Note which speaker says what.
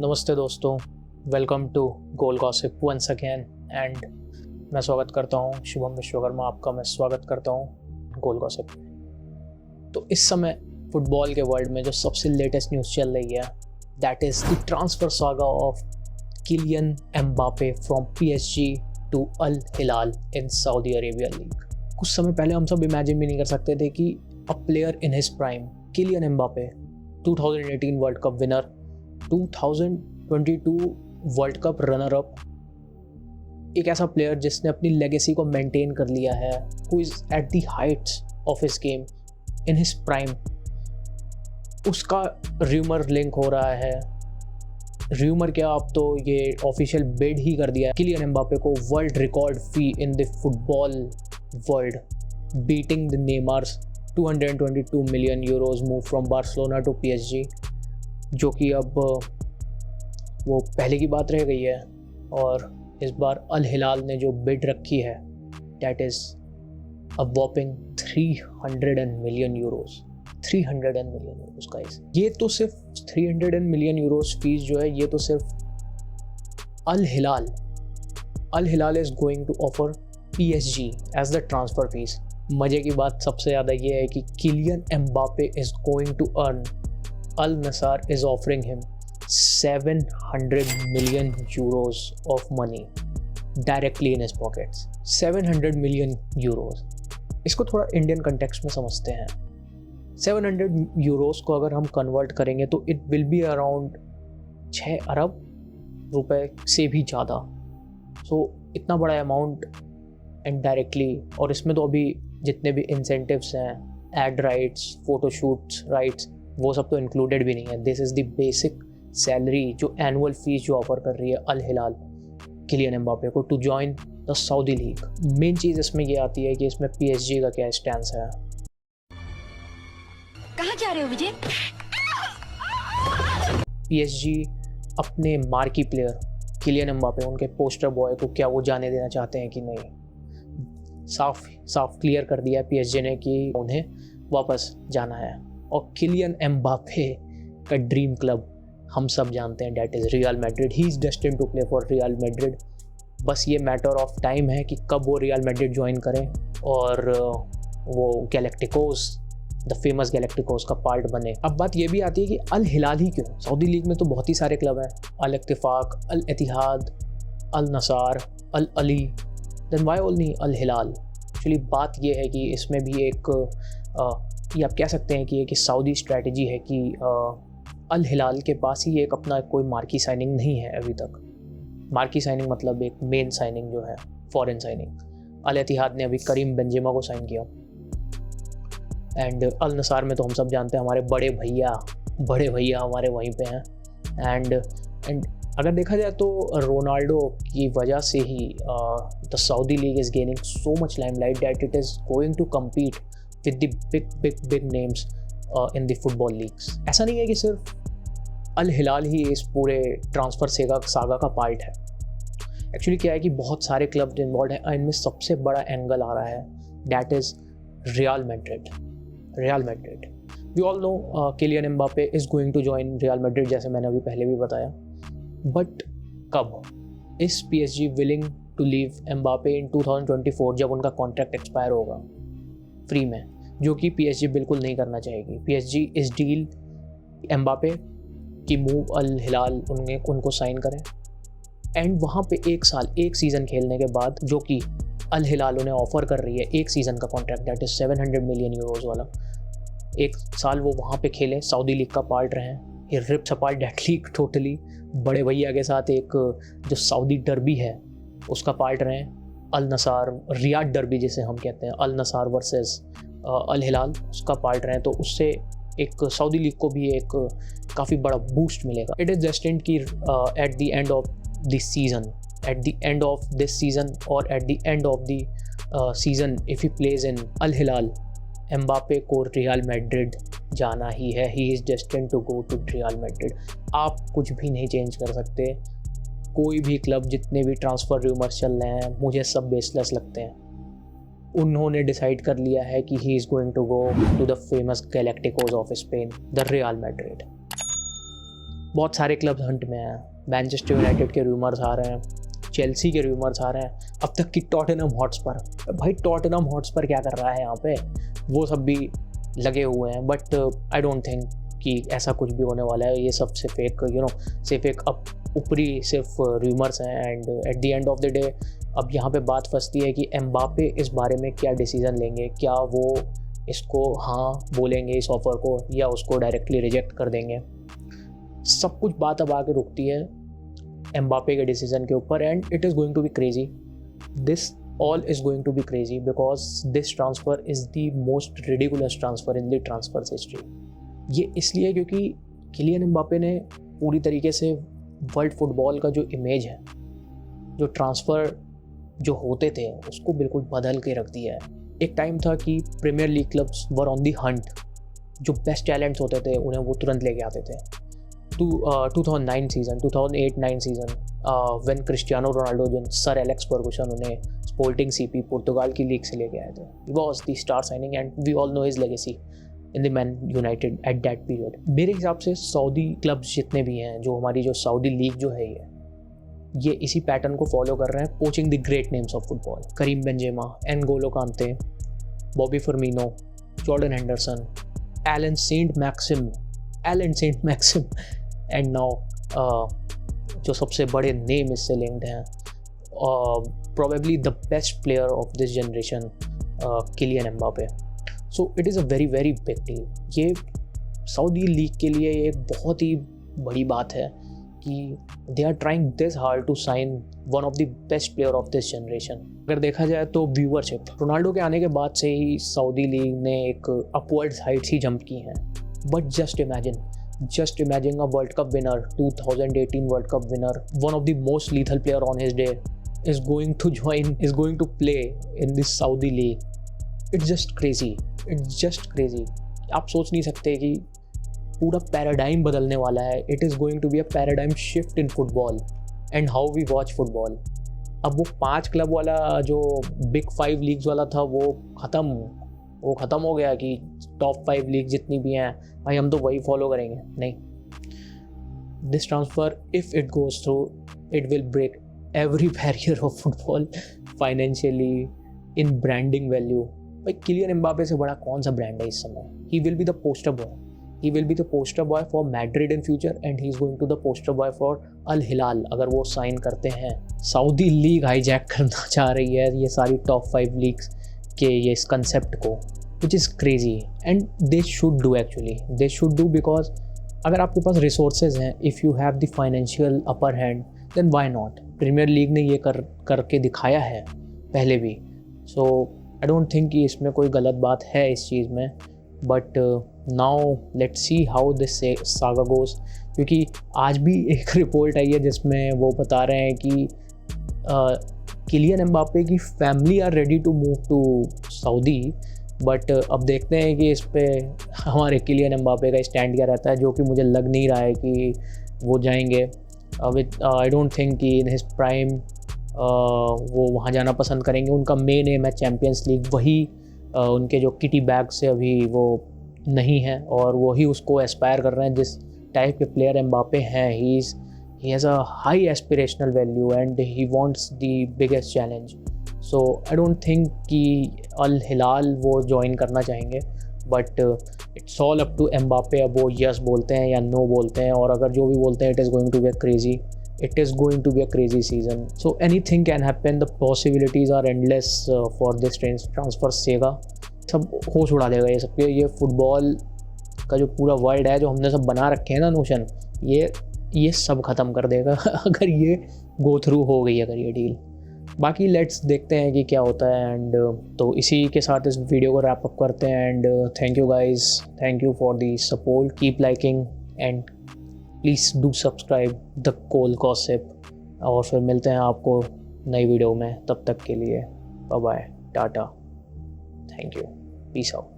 Speaker 1: नमस्ते दोस्तों, welcome to Goal Gossip once again and मैं स्वागत करता हूँ शुभम विश्वकर्मा आपका। मैं स्वागत करता हूँ गोल गॉसिप में। तो इस समय फुटबॉल के वर्ल्ड में जो सबसे लेटेस्ट न्यूज़ चल रही है that is the transfer saga of Kylian Mbappe from PSG to Al Hilal in Saudi Arabia league. कुछ समय पहले हम सब इमेजिन भी नहीं कर सकते थे कि a player in his prime Kylian Mbappe 2018 world cup winner, 2022 world cup runner up, एक ऐसा प्लेयर जिसने अपनी लेगेसी को मेंटेन कर लिया है, who is at the Heights of his game in his prime, उसका र्यूमर लिंक हो रहा है। र्यूमर क्या, अब तो ये ऑफिशियल बिड ही कर दिया है किलियन एम्बापे को world record fee in the football world, beating the Neymar's 222 million euros move from Barcelona to PSG, जो कि अब वो पहले की बात रह गई है। और इस बार अल हिलाल ने जो बिड रखी है that is a whopping 300 million euros. 300 million euros guys, ये तो सिर्फ 300 मिलियन यूरोज फीस जो है, ये तो सिर्फ Al Hilal is going to offer PSG as the transfer fees. मज़े की बात सबसे ज़्यादा ये है कि Kylian Mbappe is going to earn, Al Nassr is offering him 700 million euros of money directly in his pockets. 700 million euros. इसको थोड़ा इंडियन कंटेक्स्ट में समझते हैं। 700 यूरोस को अगर हम कन्वर्ट करेंगे तो इट विल बी अराउंड 6 अरब रुपए से भी ज़्यादा। सो इतना बड़ा अमाउंट इनडायरेक्टली, और इसमें तो अभी जितने भी इंसेंटिव्स हैं, एड राइट्स, फोटोशूट्स राइट्स, वो सब तो इंक्लूडेड भी नहीं है। This is the basic salary जो एनुअल फीस जो ऑफर कर रही है अल हिलाल किलियन एम्बापे को to join the Saudi league. Main चीज़ इसमें ये आती है कि इसमें पीएसजी का क्या स्टैंस है।
Speaker 2: कहाँ जा रहे हो विजय?
Speaker 1: पीएसजी अपने मार्की प्लेयर किलियन एम्बापे, उनके पोस्टर बॉय को क्या वो जाने देना चाहते हैं कि नहीं। साफ क्लियर कर दिया है पीएसजी ने कि उन्हें वापस जाना है। और किलियन एम्बापे का ड्रीम क्लब हम सब जानते हैं that is Real Madrid. He is destined to play for Real Madrid. बस ये मैटर ऑफ टाइम है कि कब वो रियल मैड्रिड ज्वाइन करें और वो गैलेक्टिकोस, द फेमस गैलेक्टिकोस का पार्ट बने। अब बात ये भी आती है कि अल हिलाल ही क्यों? सऊदी लीग में तो बहुत ही सारे क्लब हैं, अल इत्तिफाक, अल इतिहाद, अल नसार, अल अली, देन वाई ओनली अल हिलाल? एक्चुअली बात ये है कि इसमें भी एक ये आप कह सकते हैं कि एक सऊदी स्ट्रैटेजी है कि अल हिलाल के पास ही एक अपना कोई मार्की साइनिंग नहीं है अभी तक। मार्की साइनिंग मतलब एक मेन साइनिंग जो है फॉरेन साइनिंग। अल इत्तिहाद ने अभी करीम बेंजेमा को साइन किया, एंड अल नसार में तो हम सब जानते हैं हमारे बड़े भैया हमारे वहीं पे हैं। एंड अगर देखा जाए तो रोनाल्डो की वजह से ही the Saudi league is gaining so much limelight that it is going to compete with the big names in the football leagues. ऐसा नहीं है कि सिर्फ अल हिलाल ही इस पूरे ट्रांसफ़र सागा का पार्ट है। एक्चुअली क्या है कि बहुत सारे क्लब इन्वॉल्व हैं। इनमें सबसे बड़ा एंगल आ रहा है that is Real Madrid. We all know Kylian Mbappe is going to join Real Madrid, जैसे मैंने अभी पहले भी बताया। बट कब? Is PSG willing to leave Mbappe in 2024 जब उनका कॉन्ट्रैक्ट एक्सपायर होगा फ्री में, जो कि पीएसजी बिल्कुल नहीं करना चाहेगी। पीएसजी इस डील एम्बापे की मूव अल हिलाल उनको साइन करें, एंड वहाँ पे एक सीज़न खेलने के बाद, जो कि अल हिलाल उन्हें ऑफर कर रही है एक सीज़न का contract that is 700 million euros वाला, एक साल वो वहाँ पे खेलें, सऊदी लीग का पार्ट रहें, ये rips apart that league totally, बड़े भैया के साथ एक जो सऊदी डर्बी है उसका पार्ट रहें, अल नसार रियाद डर्बी जिसे हम कहते हैं, अल नसार वर्सेस अल हिलाल, उसका पार्ट रहे, तो उससे एक सऊदी लीग को भी एक काफ़ी बड़ा बूस्ट मिलेगा। इट इज़ डेस्टिन्ड कि at the end of this season, at the end of this season और at the end of the season if he plays in Al Hilal, Mbappe को Real Madrid जाना ही है। He is destined to go to Real Madrid. आप कुछ भी नहीं change कर सकते। कोई भी क्लब, जितने भी ट्रांसफ़र रूमर्स चल रहे हैं, मुझे सब बेसलेस लगते हैं। उन्होंने डिसाइड कर लिया है कि he is going to go to the famous Galacticos of Spain, the Real Madrid. बहुत सारे क्लब्स हंट में हैं। मैनचेस्टर यूनाइटेड के रूमर्स आ रहे हैं, चेल्सी के रूमर्स आ रहे हैं, अब तक कि टॉटनहम हॉटस्पर। भाई टॉटनहम हॉटस्पर क्या कर रहा है यहाँ पे, वो सब भी लगे हुए हैं। बट आई डोंट थिंक कि ऐसा कुछ भी होने वाला है। ये सब सिर्फ एक सिर्फ एक ऊपरी सिर्फ रूमर्स हैं। And eight the end of the day अब यहाँ पे बात फंसती है कि एम्बापे इस बारे में क्या डिसीज़न लेंगे। क्या वो इसको हाँ बोलेंगे इस ऑफ़र को, या उसको डायरेक्टली रिजेक्ट कर देंगे। सब कुछ बात अब आके रुकती है एम्बापे के डिसीजन के ऊपर। And it is going to be crazy, this all is going to be crazy because this transfer is the most ridiculous transfer in the transfers history. ये इसलिए क्योंकि किलियन एम्बापे ने पूरी तरीके से वर्ल्ड फुटबॉल का जो इमेज है, जो ट्रांसफ़र जो होते थे, उसको बिल्कुल बदल के रख दिया है। एक टाइम था कि Premier League clubs were on the hunt, जो बेस्ट टैलेंट्स होते थे उन्हें वो तुरंत लेके आते थे। 2009 season, 2008-9 season, when Cristiano Ronaldo जिन सर एलेक्स फर्गुसन उन्हें स्पोर्टिंग सीपी पुर्तगाल की लीग से लेके आए थे। He was the star signing and we all know his legacy in the Man United at that period. मेरे हिसाब से सऊदी क्लब्स जितने भी हैं, जो हमारी जो सऊदी लीग जो है, ये इसी पैटर्न को फॉलो कर रहे हैं, poaching the great names of football. Karim Benzema, N'Golo Kante, Bobby Firmino, Jordan Henderson, Allan Saint Maximin and now जो सबसे बड़े नेम इससे लिंक्ड हैं, probably the best player of this generation, Kylian Mbappe. So it is a very very big deal. ये Saudi league के लिए एक बहुत ही बड़ी बात है कि they are trying this hard to sign one of the best player of this generation. अगर देखा जाए तो व्यूअरशिप रोनाल्डो के आने के बाद से ही सऊदी लीग ने एक अपवर्ड्स हाइट्स ही जंप की हैं। But just imagine a world cup winner, 2018 world cup winner, one of the most lethal player on his day is going to play in this Saudi league. It's just crazy. आप सोच नहीं सकते कि पूरा paradigm बदलने वाला है। It is going to be a paradigm shift in football and how we watch football. अब वो 5 क्लब वाला जो बिग 5 लीग्स वाला था वो ख़त्म हो गया कि टॉप 5 लीग जितनी भी हैं भाई हम तो वही फॉलो करेंगे। नहीं, this transfer if it goes through it will break every barrier of football, financially, in branding value. भाई किलियन एम्बापे से बड़ा कौन सा ब्रांड है इस समय। He will be the poster boy for Madrid in future and he is going to the poster boy for Al Hilal अगर वो साइन करते हैं। सऊदी लीग हाईजैक करना चाह रही है ये सारी टॉप 5 लीग्स के ये इस कंसेप्ट को, which is crazy and they should do because अगर आपके पास रिसोर्सेज हैं, if you have the financial upper hand then why not। Premier League ने ये करके दिखाया है पहले भी। सो आई डोंट थिंक कि इसमें कोई गलत बात है इस चीज़ में। But now let's see how this saga goes, क्योंकि आज भी एक रिपोर्ट आई है जिसमें वो बता रहे हैं कि किलियन एम्बापे की family are ready to move to Saudi. But अब देखते हैं कि इस पर हमारे किलियन एम्बापे का स्टैंड क्या रहता है, जो कि मुझे लग नहीं रहा है कि वो जाएंगे। आई डोंट थिंक कि इन हिज प्राइम वो वहाँ जाना पसंद करेंगे। उनका मेन एम है चैम्पियंस लीग, वही उनके जो किटी बैग से अभी वो नहीं है और वही उसको एस्पायर कर रहे हैं। जिस टाइप के प्लेयर एम्बापे हैं, he has a high aspirational value and he wants the biggest challenge. So I don't think कि अल हिलाल वो ज्वाइन करना चाहेंगे। But it's all up to Mbappe. अब वो यस बोलते हैं या नो बोलते हैं, और अगर जो भी बोलते हैं it is going to be a crazy season. So anything can happen, the possibilities are endless for this transfer. सेगा सब होश उड़ा देगा ये सबके। ये फुटबॉल का जो पूरा वर्ल्ड है, जो हमने सब बना रखे हैं ना नोशन, ये सब ख़त्म कर देगा अगर ये गो थ्रू हो गई अगर ये डील। बाकी लेट्स देखते हैं कि क्या होता है। एंड तो इसी के साथ इस वीडियो को रैप अप करते हैं। And thank you guys, thank you for the support, keep liking and please do subscribe the coal gossip. और फिर मिलते हैं आपको नई वीडियो में, तब तक के लिए bye bye, tata, thank you, peace out.